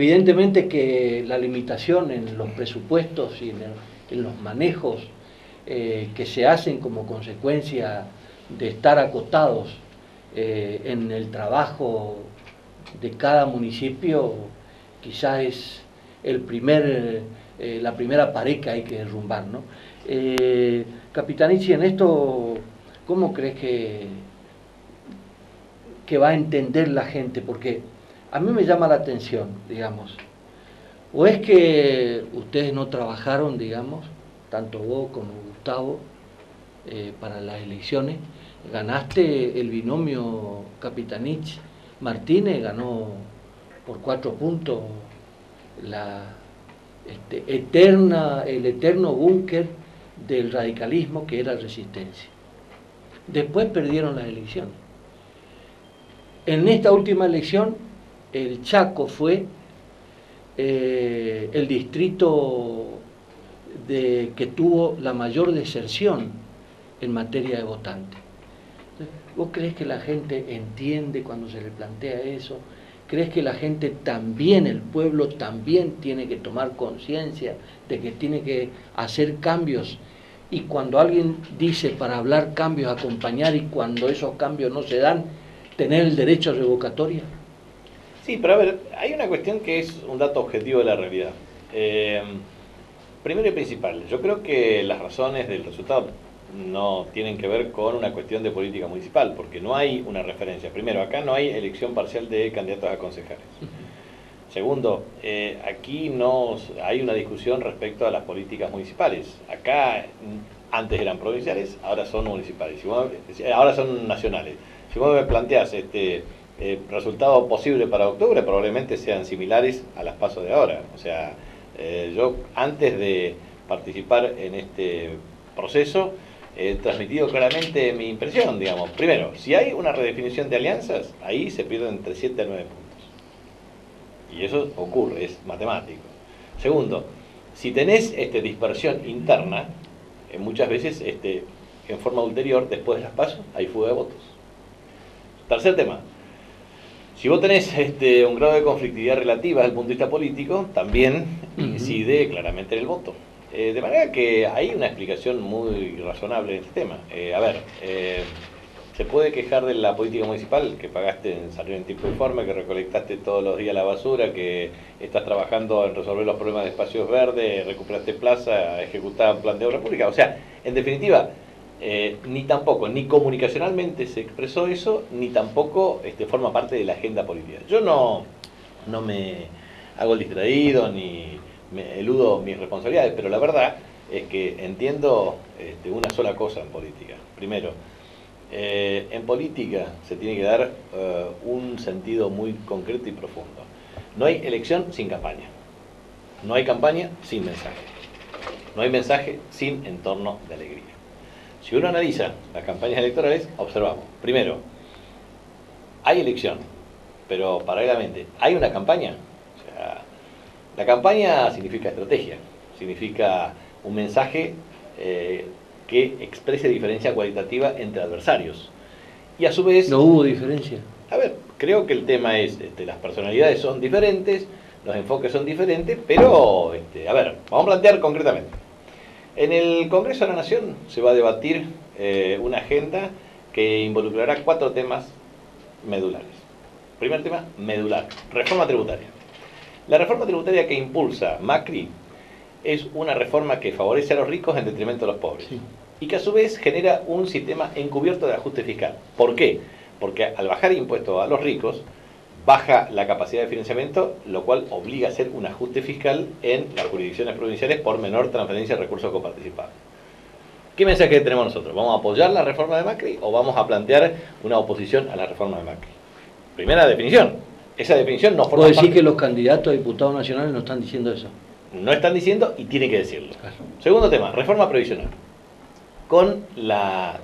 evidentemente que la limitación en los presupuestos y en los manejos que se hacen como consecuencia de estar acotados en el trabajo de cada municipio, quizás es la primera pared que hay que derrumbar, ¿no? Capitanici, en esto, ¿cómo crees que va a entender la gente? Porque a mí me llama la atención, digamos, o es que ustedes no trabajaron, digamos, tanto vos como Gustavo, para las elecciones. Ganaste el binomio Capitanich-Martínez, ganó por 4 puntos el eterno búnker del radicalismo que era Resistencia. Después perdieron las elecciones. En esta última elección, el Chaco fue el distrito que tuvo la mayor deserción en materia de votantes. ¿Vos crees que la gente entiende cuando se le plantea eso? ¿Crees que la gente también, el pueblo también tiene que tomar conciencia de que tiene que hacer cambios? Y cuando alguien dice para hablar cambios, acompañar, y cuando esos cambios no se dan, tener el derecho a revocatoria. Sí, pero a ver, hay una cuestión que es un dato objetivo de la realidad. Primero y principal, yo creo que las razones del resultado no tienen que ver con una cuestión de política municipal, porque no hay una referencia. Primero, acá no hay elección parcial de candidatos a concejales. Segundo, aquí no hay una discusión respecto a las políticas municipales. Acá antes eran provinciales, ahora son municipales, ahora son nacionales. Si vos me planteás resultado posible para octubre, probablemente sean similares a las PASO de ahora. O sea, yo antes de participar en este proceso he transmitido claramente mi impresión, digamos. Primero, si hay una redefinición de alianzas, ahí se pierden entre 7 a 9 puntos. Y eso ocurre, es matemático. Segundo, si tenés dispersión interna, muchas veces en forma ulterior, después de las PASO, hay fuga de votos. Tercer tema, si vos tenés un grado de conflictividad relativa desde el punto de vista político, también incide claramente en el voto. De manera que hay una explicación muy razonable en este tema. Se puede quejar de la política municipal, que pagaste en salir en tiempo informe, que recolectaste todos los días la basura, que estás trabajando en resolver los problemas de espacios verdes, recuperaste plaza, ejecutaste un plan de obra pública. O sea, en definitiva, ni comunicacionalmente se expresó eso, ni tampoco forma parte de la agenda política. Yo no me hago el distraído, ni me eludo mis responsabilidades, pero la verdad es que entiendo una sola cosa en política. Primero, en política se tiene que dar un sentido muy concreto y profundo. No hay elección sin campaña. No hay campaña sin mensaje. No hay mensaje sin entorno de alegría. Si uno analiza las campañas electorales, observamos, primero, hay elección, pero paralelamente, ¿hay una campaña? O sea, la campaña significa estrategia, significa un mensaje que exprese diferencia cualitativa entre adversarios. Y a su vez... ¿No hubo diferencia? A ver, creo que el tema es, las personalidades son diferentes, los enfoques son diferentes, pero, vamos a plantear concretamente. En el Congreso de la Nación se va a debatir una agenda que involucrará 4 temas medulares. Primer tema, medular, reforma tributaria. La reforma tributaria que impulsa Macri es una reforma que favorece a los ricos en detrimento de los pobres. Sí. Y que a su vez genera un sistema encubierto de ajuste fiscal. ¿Por qué? Porque al bajar impuestos a los ricos, baja la capacidad de financiamiento, lo cual obliga a hacer un ajuste fiscal en las jurisdicciones provinciales por menor transferencia de recursos coparticipados. ¿Qué mensaje tenemos nosotros? ¿Vamos a apoyar la reforma de Macri o vamos a plantear una oposición a la reforma de Macri? Primera definición. Esa definición no forma parte... ¿Puedo decir que los candidatos a diputados nacionales no están diciendo eso? No están diciendo y tienen que decirlo. Claro. Segundo tema, reforma previsional. Con la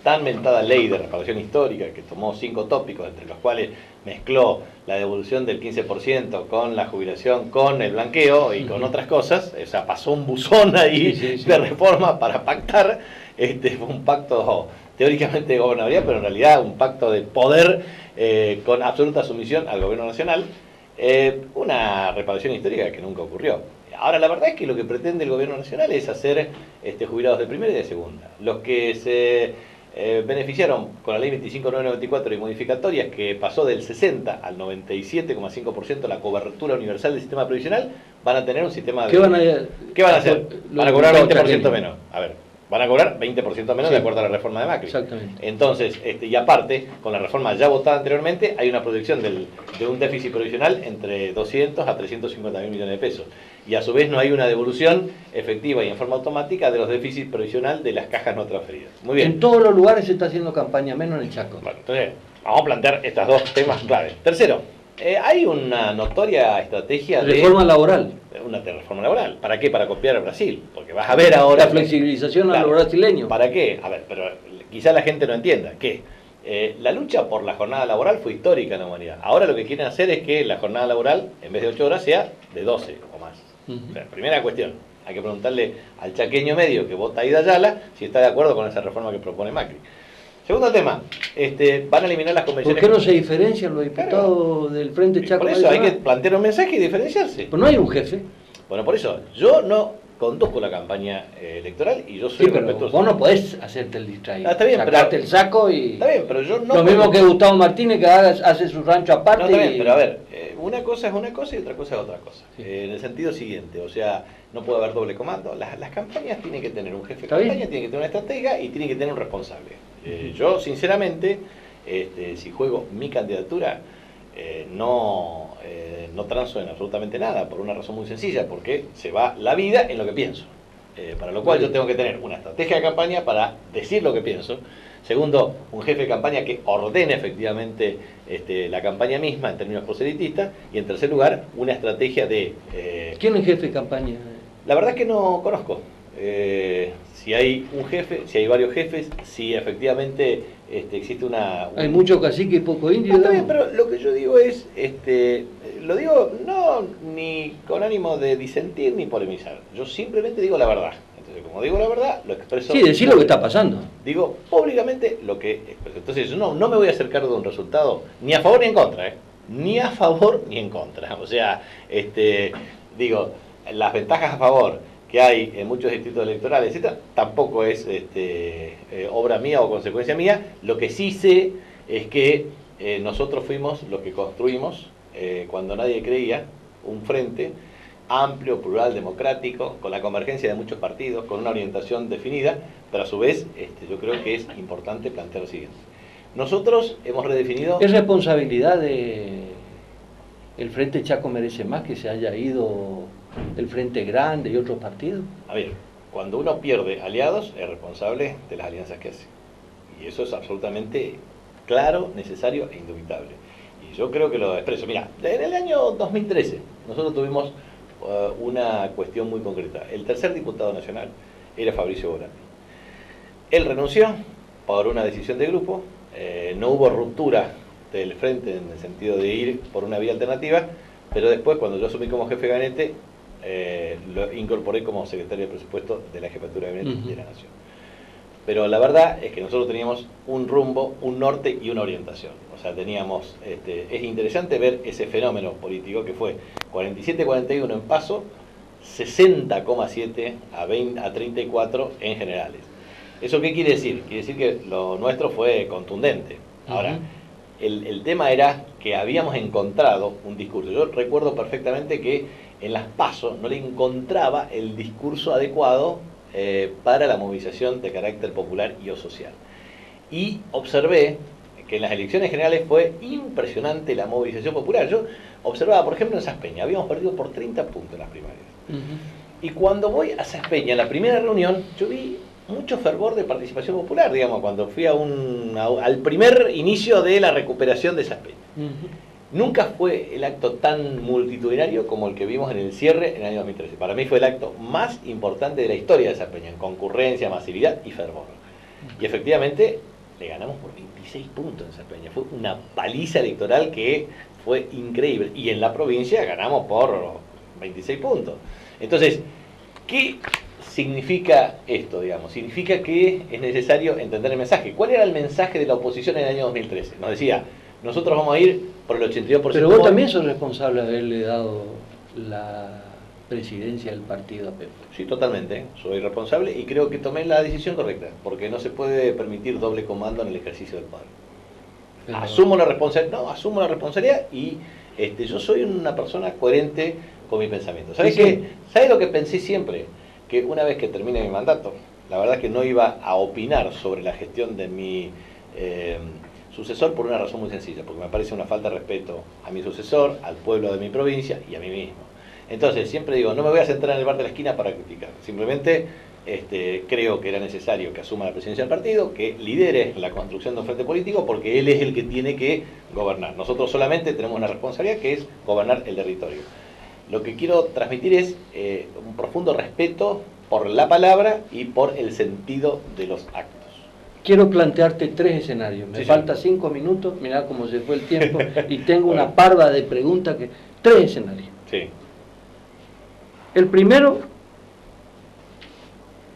tan mentada ley de reparación histórica, que tomó 5 tópicos, entre los cuales mezcló la devolución del 15% con la jubilación, con el blanqueo y con otras cosas. O sea, pasó un buzón ahí de reforma para pactar. Fue un pacto teóricamente de gobernabilidad, pero en realidad un pacto de poder con absoluta sumisión al gobierno nacional. Una reparación histórica que nunca ocurrió. Ahora, la verdad es que lo que pretende el gobierno nacional es hacer jubilados de primera y de segunda. Los que se beneficiaron con la ley 25.994 y modificatorias, que pasó del 60 al 97,5% la cobertura universal del sistema previsional, van a tener un sistema de... ¿Qué van a hacer? Van a cobrar 20% menos. A ver, van a cobrar 20% menos, sí, de acuerdo a la reforma de Macri. Exactamente. Entonces, y aparte, con la reforma ya votada anteriormente, hay una proyección de un déficit provisional entre 200 a 350 mil millones de pesos. Y a su vez no hay una devolución efectiva y en forma automática de los déficits provisional de las cajas no transferidas. Muy bien. En todos los lugares se está haciendo campaña, menos en el Chaco. Bueno, entonces, vamos a plantear estos dos temas claves. Tercero, hay una notoria estrategia de... Reforma laboral. Una reforma laboral. ¿Para qué? Para copiar a Brasil. Porque vas a ver ahora... La flexibilización, claro, a lo brasileño. ¿Para qué? A ver, pero quizá la gente no entienda. ¿Qué? La lucha por la jornada laboral fue histórica en la humanidad. Ahora lo que quieren hacer es que la jornada laboral, en vez de 8 horas, sea de 12 o más. O sea, primera cuestión. Hay que preguntarle al chaqueño medio que vota Ida Ayala si está de acuerdo con esa reforma que propone Macri. Segundo tema, van a eliminar las convenciones... ¿Por qué no se diferencian los diputados, claro, del Frente Chaco? Por eso hay que plantear un mensaje y diferenciarse. Pero no hay un jefe. Bueno, por eso, yo no conduzco la campaña electoral y yo soy respetuoso. Vos no podés hacerte el distraído. Está bien, sacarte el saco y... Está bien, pero yo no... Lo mismo que Gustavo Martínez, que hace su rancho aparte. No, está bien, pero a ver, una cosa es una cosa y otra cosa es otra cosa. Sí. En el sentido siguiente, o sea, no puede haber doble comando. Las campañas tienen que tener un jefe de campaña, tienen que tener una estratega y tienen que tener un responsable. Yo, sinceramente, si juego mi candidatura, no transo en absolutamente nada, por una razón muy sencilla, porque se va la vida en lo que pienso. Para lo cual yo tengo que tener una estrategia de campaña para decir lo que pienso. Segundo, un jefe de campaña que ordene efectivamente la campaña misma en términos proselitistas. Y en tercer lugar, una estrategia de... ¿Quién es jefe de campaña? La verdad es que no conozco. Si hay un jefe, si hay varios jefes, si efectivamente existe una... Hay mucho cacique y poco indio. No, está bien, pero lo que yo digo es, lo digo no ni con ánimo de disentir ni polemizar. Yo simplemente digo la verdad. Entonces, como digo la verdad, lo expreso... Sí, decir lo que está pasando. Digo públicamente lo que expreso. Entonces, yo no me voy a hacer cargo de un resultado ni a favor ni en contra, ni a favor ni en contra. O sea, digo, las ventajas a favor que hay en muchos distritos electorales, etcétera, tampoco es obra mía o consecuencia mía. Lo que sí sé es que nosotros fuimos los que construimos, cuando nadie creía, un frente amplio, plural, democrático, con la convergencia de muchos partidos, con una orientación definida, pero a su vez yo creo que es importante plantear lo siguiente. Nosotros hemos redefinido... ¿Es responsabilidad de el Frente Chaco Merece Más que se haya ido el Frente Grande y otros partidos? A ver, cuando uno pierde aliados es responsable de las alianzas que hace. Y eso es absolutamente claro, necesario e indubitable. Y yo creo que lo expreso. Mira, en el año 2013 nosotros tuvimos una cuestión muy concreta. El tercer diputado nacional era Fabricio Borani. Él renunció por una decisión de grupo, no hubo ruptura del frente en el sentido de ir por una vía alternativa, pero después, cuando yo asumí como jefe de gabinete, lo incorporé como secretario de presupuesto de la jefatura de gabinete de la Nación. Pero la verdad es que nosotros teníamos un rumbo, un norte y una orientación. O sea, teníamos, es interesante ver ese fenómeno político que fue 47-41 en PASO, 60,7 a 34 en generales. ¿Eso qué quiere decir? Quiere decir que lo nuestro fue contundente. Ahora, el tema era que habíamos encontrado un discurso. Yo recuerdo perfectamente que en las PASO no le encontraba el discurso adecuado para la movilización de carácter popular y o social. Y observé que en las elecciones generales fue impresionante la movilización popular. Yo observaba, por ejemplo, en Saspeña, habíamos perdido por 30 puntos en las primarias. Y cuando voy a Saspeña, en la primera reunión, yo vi mucho fervor de participación popular, digamos, cuando fui al primer inicio de la recuperación de Saspeña. Nunca fue el acto tan multitudinario como el que vimos en el cierre en el año 2013. Para mí fue el acto más importante de la historia de Saspeña, en concurrencia, masividad y fervor. Y efectivamente le ganamos por 26 puntos en Saspeña. Fue una paliza electoral que fue increíble. Y en la provincia ganamos por 26 puntos. Entonces, ¿qué significa esto, digamos? Significa que es necesario entender el mensaje. ¿Cuál era el mensaje de la oposición en el año 2013? Nos decía, nosotros vamos a ir por el 82%. Pero vos también sos responsable de haberle dado la presidencia del partido a Pepo. Sí, totalmente, soy responsable y creo que tomé la decisión correcta, porque no se puede permitir doble comando en el ejercicio del poder. Pero... asumo la responsabilidad y yo soy una persona coherente con mis pensamientos. ¿Sabes sí, qué? ¿Sabes lo que pensé siempre? Que una vez que termine mi mandato, la verdad es que no iba a opinar sobre la gestión de mi sucesor por una razón muy sencilla, porque me parece una falta de respeto a mi sucesor, al pueblo de mi provincia y a mí mismo. Entonces, siempre digo, no me voy a sentar en el bar de la esquina para criticar. Simplemente creo que era necesario que asuma la presidencia del partido, que lidere la construcción de un frente político, porque él es el que tiene que gobernar. Nosotros solamente tenemos una responsabilidad, que es gobernar el territorio. Lo que quiero transmitir es un profundo respeto por la palabra y por el sentido de los actos. Quiero plantearte 3 escenarios. Me falta 5 minutos, mirá cómo se fue el tiempo, y tengo una parva de preguntas. 3 escenarios. Sí. El primero,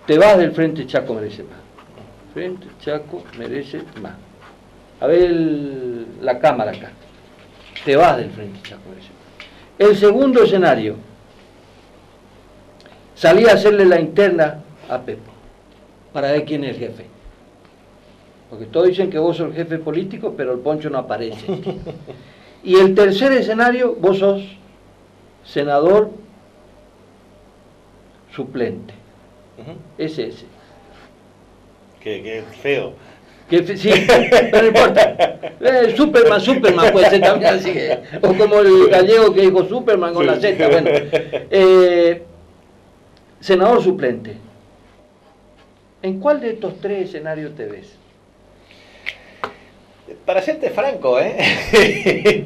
te vas del Frente Chaco Merece Más. Frente Chaco Merece Más. A ver la cámara acá. Te vas del Frente Chaco Merece Más. El segundo escenario, salí a hacerle la interna a Pepo para ver quién es el jefe. Porque todos dicen que vos sos el jefe político, pero el poncho no aparece. Y el tercer escenario, vos sos senador suplente. Es ese. Qué feo. Sí, pero no importa. Superman puede ser también así. O como el gallego que dijo Superman con la Z. Bueno, senador suplente. ¿En cuál de estos 3 escenarios te ves? Para serte franco,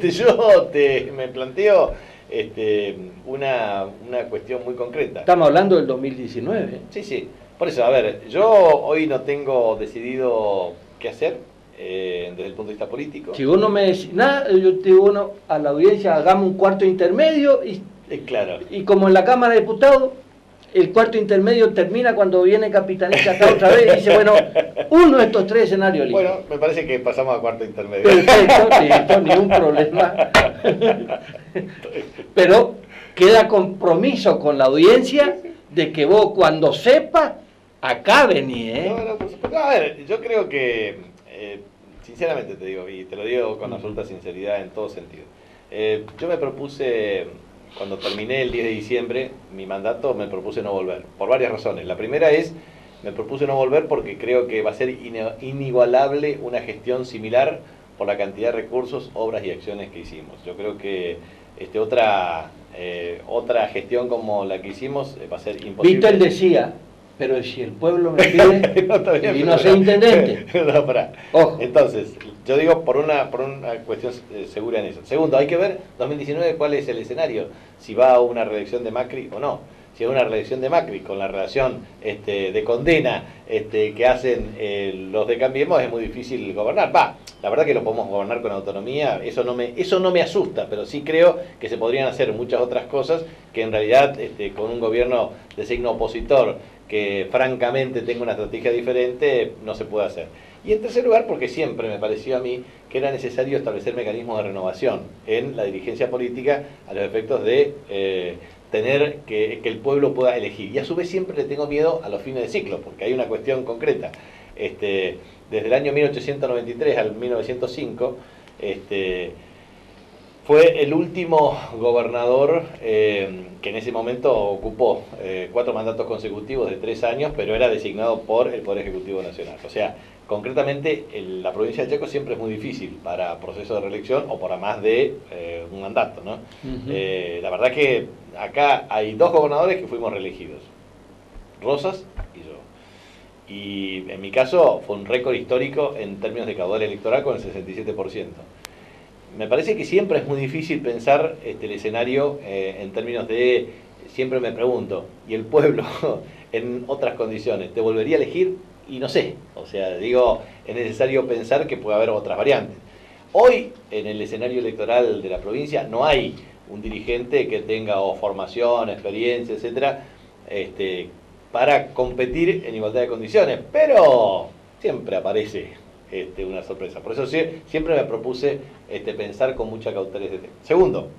yo me planteo una cuestión muy concreta. Estamos hablando del 2019. Sí. Por eso, a ver, yo hoy no tengo decidido qué hacer desde el punto de vista político. Si vos no me decís nada, yo te digo a la audiencia, hagamos un cuarto intermedio y, claro. Y como en la Cámara de Diputados, el cuarto intermedio termina cuando viene Capitanich acá otra vez y dice, bueno, uno de estos 3 escenarios listo. Bueno, me parece que pasamos a cuarto intermedio. Perfecto, listo, ningún problema. Pero queda compromiso con la audiencia de que vos cuando sepas, acá venís, No, por supuesto. A ver, yo creo que, sinceramente te digo, y te lo digo con absoluta sinceridad en todo sentido, yo me propuse... Cuando terminé el 10 de diciembre mi mandato, me propuse no volver, por varias razones. La primera es, me propuse no volver porque creo que va a ser inigualable una gestión similar por la cantidad de recursos, obras y acciones que hicimos. Yo creo que otra gestión como la que hicimos va a ser imposible. Víctor decía, pero si el pueblo me pide y no soy intendente. No, pará. Ojo. Entonces, yo digo por una cuestión segura en eso. Segundo, hay que ver 2019 cuál es el escenario, si va a una reelección de Macri o no. Si es una reelección de Macri con la relación de condena que hacen los de Cambiemos, es muy difícil gobernar. La verdad que lo podemos gobernar con autonomía, eso no me asusta, pero sí creo que se podrían hacer muchas otras cosas que en realidad con un gobierno de signo opositor que francamente tenga una estrategia diferente, no se puede hacer. Y en tercer lugar, porque siempre me pareció a mí que era necesario establecer mecanismos de renovación en la dirigencia política a los efectos de tener que el pueblo pueda elegir. Y a su vez siempre le tengo miedo a los fines de ciclo, porque hay una cuestión concreta. Desde el año 1893 al 1905, fue el último gobernador que en ese momento ocupó 4 mandatos consecutivos de 3 años, pero era designado por el Poder Ejecutivo Nacional. O sea, concretamente la provincia de Chaco siempre es muy difícil para proceso de reelección o para más de un mandato, ¿no? La verdad que acá hay 2 gobernadores que fuimos reelegidos, Rosas y yo. Y en mi caso fue un récord histórico en términos de caudal electoral con el 67%. Me parece que siempre es muy difícil pensar el escenario en términos de, siempre me pregunto, ¿y el pueblo en otras condiciones te volvería a elegir? Y no sé, o sea, digo, es necesario pensar que puede haber otras variantes. Hoy, en el escenario electoral de la provincia, no hay un dirigente que tenga formación, experiencia, etcétera, para competir en igualdad de condiciones, pero siempre aparece una sorpresa. Por eso siempre me propuse pensar con mucha cautela este tema. Segundo,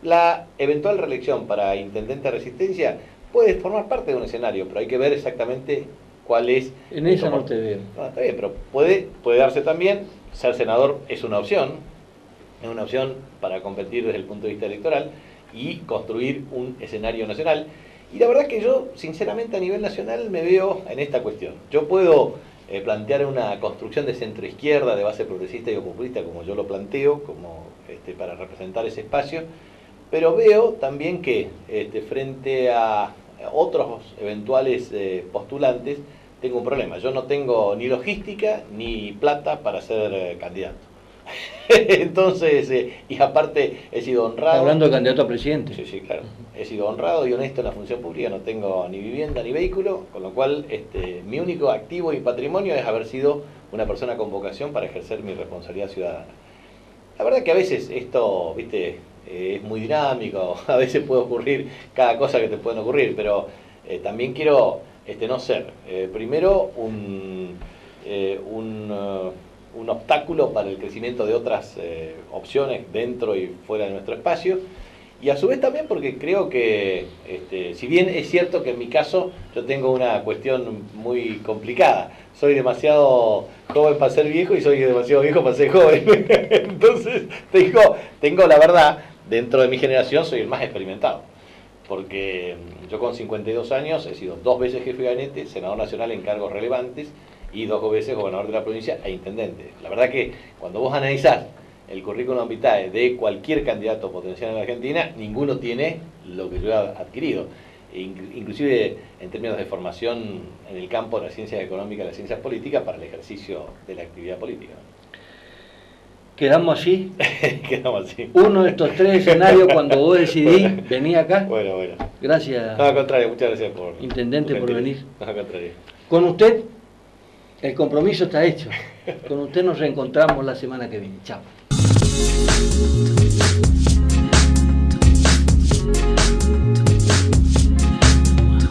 la eventual reelección para intendente de Resistencia puede formar parte de un escenario, pero hay que ver exactamente cuál es. En esa no te veo. No, está bien, pero puede darse también. Ser senador es una opción para competir desde el punto de vista electoral y construir un escenario nacional. Y la verdad que yo, sinceramente, a nivel nacional me veo en esta cuestión. Yo puedo plantear una construcción de centro-izquierda, de base progresista y populista, como yo lo planteo, como para representar ese espacio, pero veo también que frente a otros eventuales postulantes, tengo un problema. Yo no tengo ni logística ni plata para ser candidato. Entonces, y aparte he sido honrado. Hablando de candidato a presidente. Sí, sí, claro. He sido honrado y honesto en la función pública, no tengo ni vivienda ni vehículo, con lo cual mi único activo y patrimonio es haber sido una persona con vocación para ejercer mi responsabilidad ciudadana. La verdad que a veces esto, es muy dinámico, a veces puede ocurrir cada cosa que te pueden ocurrir, pero también quiero no ser, primero, un obstáculo para el crecimiento de otras opciones dentro y fuera de nuestro espacio, y a su vez también porque creo que, si bien es cierto que en mi caso yo tengo una cuestión muy complicada, soy demasiado joven para ser viejo y soy demasiado viejo para ser joven, entonces tengo la verdad, dentro de mi generación soy el más experimentado, porque yo con 52 años he sido 2 veces jefe de gabinete, senador nacional en cargos relevantes, y 2 veces gobernador de la provincia e intendente. La verdad que cuando vos analizás el currículum vitae de cualquier candidato potencial en la Argentina, ninguno tiene lo que yo he adquirido. Inclusive en términos de formación en el campo de las ciencias económicas y las ciencias políticas para el ejercicio de la actividad política. ¿Quedamos así? Quedamos así. Uno de estos 3 escenarios cuando vos decidís venir acá. Bueno. Gracias. No, al contrario, muchas gracias por... Intendente, por venir. No, al contrario. Con usted, el compromiso está hecho. Con usted nos reencontramos la semana que viene. Chao.